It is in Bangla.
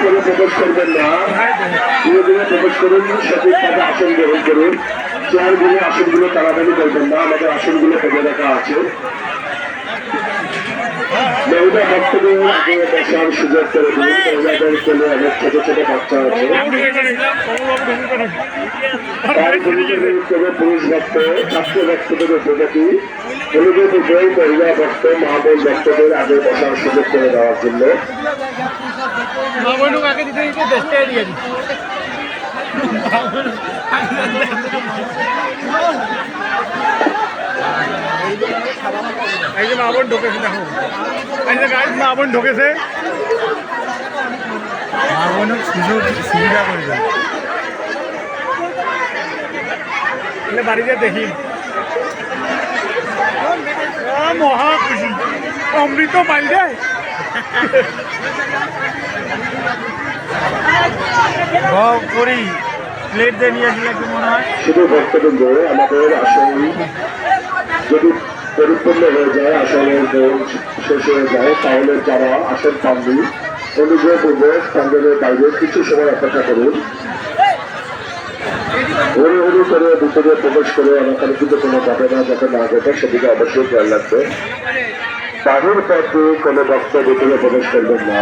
করে প্রবেশ করবেন না, ধীরে ধীরে প্রবেশ করুন, সঠিকভাবে আসন গ্রহণ করুন। চেয়ারগুলো আসনগুলো তাড়াতাড়ি করবেন না, আমাদের আসনগুলো পেতে রাখা আছে। মহিলা ভক্তদের আগে বসার সুযোগ করে দিন। মহিলাদের কোলে অনেক ছোট ছোট বাচ্চা আছে। পুরুষ ভক্ত, ছাত্র ভক্তদের উপজাতি হলুদের উপরে মহিলা ভক্ত, মা বোন ভক্তদের আগে বসার সুযোগ করে দেওয়ার জন্য। এই যে মা বোন ঢুকেছে, দেখো এই যে গাইড মা বোন ঢুকেছে, মা বোন সুবিধা করে দেয়। বাড়িতে দেখি মহা খুশি, অমৃত পাই যায়। করি প্লেট দিয়ে নিয়ে আসলে কি মনে হয়? শুধু ভক্তবৃন্দ, আমাদের আসন যদি পরিপূর্ণ হয়ে যায়, আসনের শেষ হয়ে যায়, তাহলে যারা আসন পাননি অনুগ্রহপূর্বক প্যান্ডেলের বাইরে কিছু সময় অপেক্ষা করুন। হরু হরু করে ভিতরে প্রবেশ করে আমাকে কিন্তু কোনো ঘটনা যাতে না ঘটে সেদিকে অবশ্যই খেয়াল রাখবে। বাহির পথে কোনো ভক্ত ভিতরে প্রবেশ করবেন না।